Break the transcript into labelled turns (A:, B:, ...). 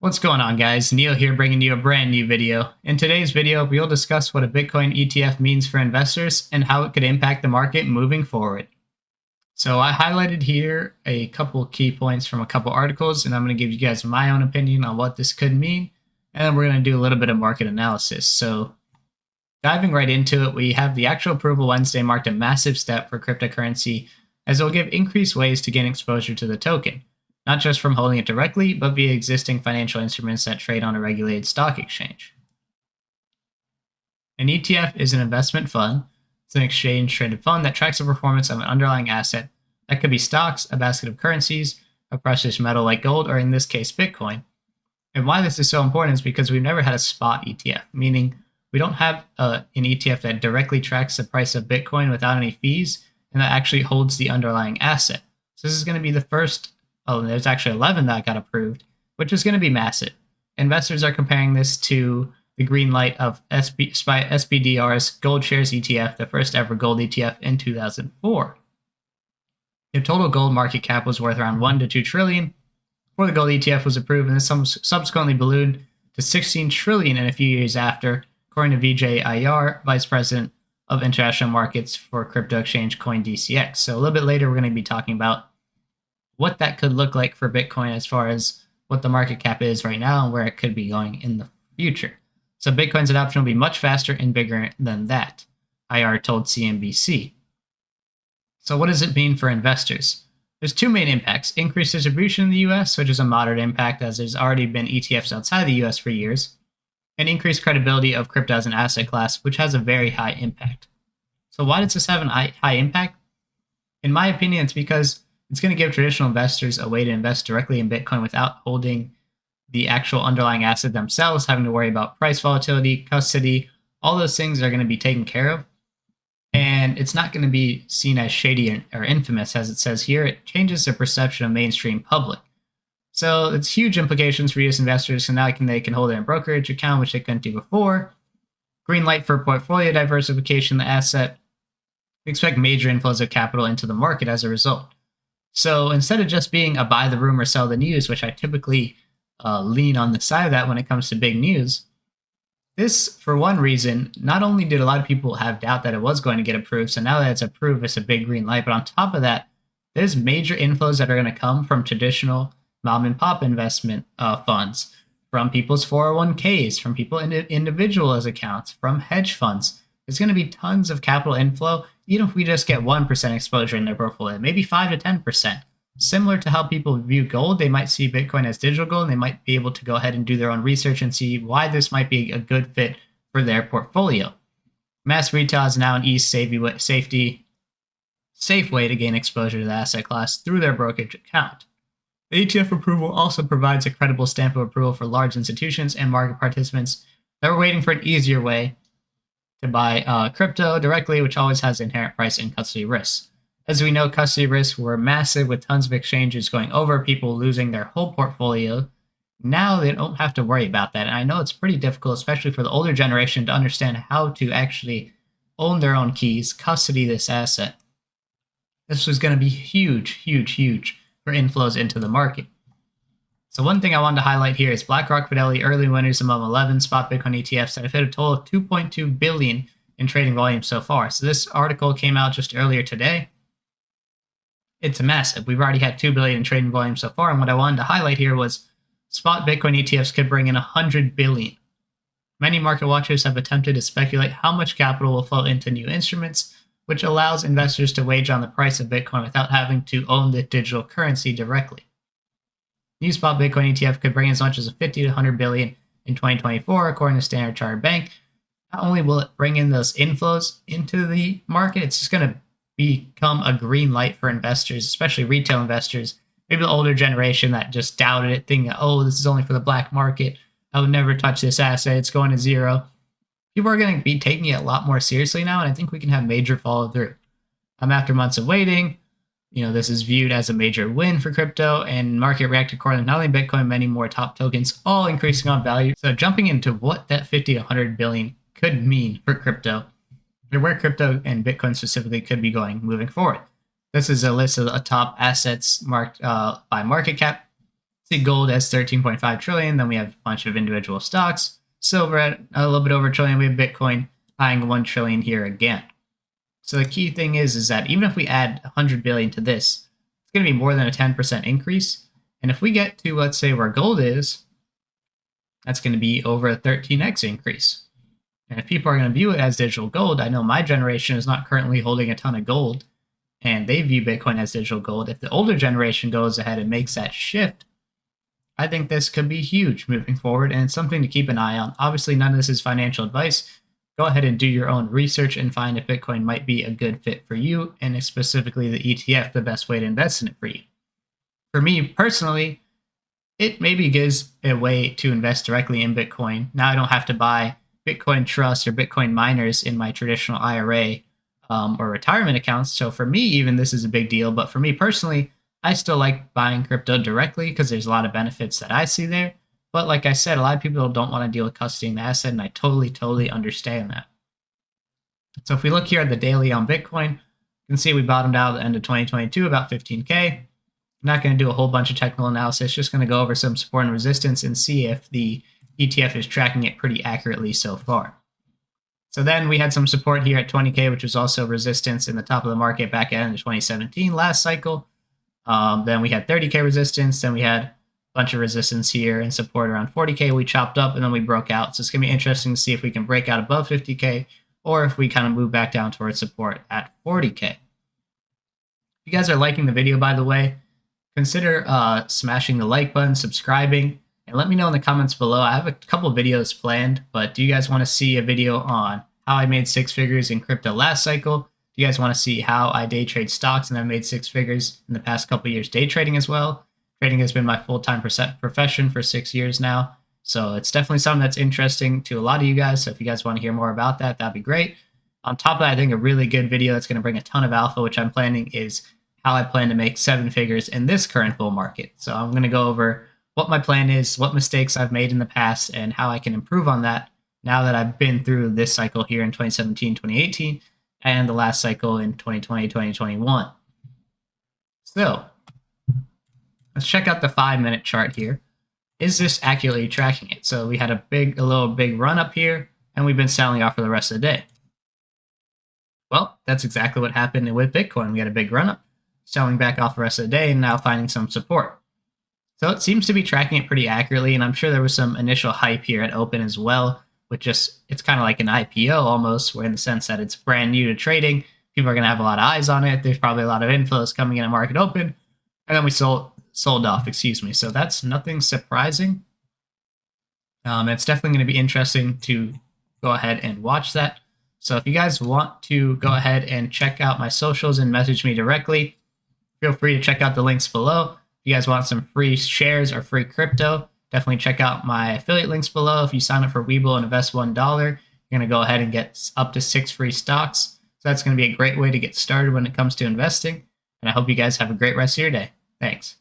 A: What's going on, guys? Neil here, bringing you a brand new video. In today's video, we'll discuss what a Bitcoin ETF means for investors and how it could impact the market moving forward. So I highlighted here a couple key points from a couple articles, and I'm going to give you guys my own opinion on what this could mean, and then we're going to do a little bit of market analysis. So diving right into it, we have the actual approval Wednesday marked a massive step for cryptocurrency, as it will give increased ways to gain exposure to the token, not just from holding it directly, but via existing financial instruments that trade on a regulated stock exchange. An ETF is an investment fund. It's an exchange-traded fund that tracks the performance of an underlying asset. That could be stocks, a basket of currencies, a precious metal like gold, or in this case, Bitcoin. And why this is so important is because we've never had a spot ETF, meaning we don't have an ETF that directly tracks the price of Bitcoin without any fees and that actually holds the underlying asset. So this is going to be the first. Oh, and there's actually 11 that got approved, which is going to be massive. Investors are comparing this to the green light of SPDR's Gold Shares ETF, the first ever gold ETF in 2004. The total gold market cap was worth around 1 to 2 trillion before the gold ETF was approved, and this subsequently ballooned to 16 trillion in a few years after, according to Vijay Iyer, Vice President of International Markets for crypto exchange CoinDCX. So a little bit later, we're going to be talking about what that could look like for Bitcoin as far as what the market cap is right now and where it could be going in the future. So Bitcoin's adoption will be much faster and bigger than that, IR told CNBC. So what does it mean for investors? There's two main impacts: increased distribution in the US, which is a moderate impact as there's already been ETFs outside the US for years, and increased credibility of crypto as an asset class, which has a very high impact. So why does this have an high impact? In my opinion, it's because it's going to give traditional investors a way to invest directly in Bitcoin without holding the actual underlying asset themselves, having to worry about price volatility, custody, all those things are going to be taken care of. And it's not going to be seen as shady or infamous, as it says here. It changes the perception of mainstream public. So it's huge implications for US investors. So now they can hold it in a brokerage account, which they couldn't do before. Green light for portfolio diversification, the asset. We expect major inflows of capital into the market as a result. So instead of just being a buy the rumor, sell the news, which I typically lean on the side of that when it comes to big news, this, for one reason, not only did a lot of people have doubt that it was going to get approved, so now that it's approved, it's a big green light, but on top of that, there's major inflows that are going to come from traditional mom and pop investment funds, from people's 401ks, from people in individuals accounts, from hedge funds. There's going to be tons of capital inflow, even if we just get 1% exposure in their portfolio, maybe 5 to 10%. Similar to how people view gold, they might see Bitcoin as digital gold, and they might be able to go ahead and do their own research and see why this might be a good fit for their portfolio. Mass retail is now an safe way to gain exposure to the asset class through their brokerage account. The ETF approval also provides a credible stamp of approval for large institutions and market participants that are waiting for an easier way to buy crypto directly, which always has inherent price and custody risks. As we know, custody risks were massive with tons of exchanges going over, people losing their whole portfolio. Now they don't have to worry about that. And I know it's pretty difficult, especially for the older generation, to understand how to actually own their own keys, custody this asset. This was going to be huge for inflows into the market. So one thing I wanted to highlight here is BlackRock Fidelity early winners among 11 spot Bitcoin ETFs that have hit a total of 2.2 billion in trading volume so far. So this article came out just earlier today. It's massive. We've already had 2 billion in trading volume so far, and what I wanted to highlight here was spot Bitcoin ETFs could bring in 100 billion. Many market watchers have attempted to speculate how much capital will flow into new instruments, which allows investors to wager on the price of Bitcoin without having to own the digital currency directly. New spot Bitcoin ETF could bring as much as 50 to 100 billion in 2024, according to Standard Chartered Bank. Not only will it bring in those inflows into the market, it's just going to become a green light for investors, especially retail investors, maybe the older generation that just doubted it, thinking, oh, this is only for the black market. I would never touch this asset. It's going to zero. People are going to be taking it a lot more seriously now, and I think we can have major follow through. After months of waiting, this is viewed as a major win for crypto, and market reacted accordingly. Not only Bitcoin, many more top tokens, all increasing on value. So jumping into what that 50 to 100 billion could mean for crypto, and where crypto and Bitcoin specifically could be going moving forward. This is a list of the top assets marked by market cap. See gold as 13.5 trillion. Then we have a bunch of individual stocks. Silver at a little bit over a trillion. We have Bitcoin eyeing 1 trillion here again. So the key thing is that even if we add 100 billion to this, it's going to be more than a 10% increase. And if we get to, let's say, where gold is, that's going to be over a 13x increase. And if people are going to view it as digital gold, I know my generation is not currently holding a ton of gold, and they view Bitcoin as digital gold. If the older generation goes ahead and makes that shift, I think this could be huge moving forward, and it's something to keep an eye on. Obviously, none of this is financial advice. Go ahead and do your own research and find if Bitcoin might be a good fit for you, and specifically the ETF, the best way to invest in it for you. For me personally, it maybe gives a way to invest directly in Bitcoin. Now I don't have to buy Bitcoin trusts or Bitcoin miners in my traditional IRA or retirement accounts. So for me, even this is a big deal. But for me personally, I still like buying crypto directly because there's a lot of benefits that I see there. But like I said, a lot of people don't want to deal with custodying the asset, and I totally understand that. So if we look here at the daily on Bitcoin, you can see we bottomed out at the end of 2022, about 15K. I'm not going to do a whole bunch of technical analysis, just going to go over some support and resistance and see if the ETF is tracking it pretty accurately so far. So then we had some support here at 20K, which was also resistance in the top of the market back at the end of 2017 last cycle. Then we had 30K resistance. Then we had a bunch of resistance here and support around 40K. We chopped up and then we broke out. So it's going to be interesting to see if we can break out above 50K or if we kind of move back down towards support at 40K. If you guys are liking the video, by the way, consider smashing the like button, subscribing, and let me know in the comments below. I have a couple of videos planned, but do you guys want to see a video on how I made 6 figures in crypto last cycle? Do you guys want to see how I day trade stocks and I've made 6 figures in the past couple of years day trading as well? Trading has been my full-time profession for 6 years now, so it's definitely something that's interesting to a lot of you guys. So if you guys want to hear more about that, that'd be great. On top of that, I think a really good video that's going to bring a ton of alpha, which I'm planning, is how I plan to make 7 figures in this current bull market. So I'm going to go over what my plan is, what mistakes I've made in the past, and how I can improve on that now that I've been through this cycle here in 2017, 2018, and the last cycle in 2020, 2021. So let's check out the 5-minute chart here. Is this accurately tracking it? So we had a little big run up here, and we've been selling off for the rest of the day. Well, that's exactly what happened with Bitcoin. We had a big run up, selling back off the rest of the day, and now finding some support. So it seems to be tracking it pretty accurately, and I'm sure there was some initial hype here at open as well, which it's kind of like an IPO almost, where in the sense that it's brand new to trading. People are going to have a lot of eyes on it. There's probably a lot of inflows coming in at market open, and then we sold off, So that's nothing surprising. It's definitely going to be interesting to go ahead and watch that. So if you guys want to go ahead and check out my socials and message me directly, feel free to check out the links below. If you guys want some free shares or free crypto, definitely check out my affiliate links below. If you sign up for Webull and invest $1, you're going to go ahead and get up to 6 free stocks. So that's going to be a great way to get started when it comes to investing. And I hope you guys have a great rest of your day. Thanks.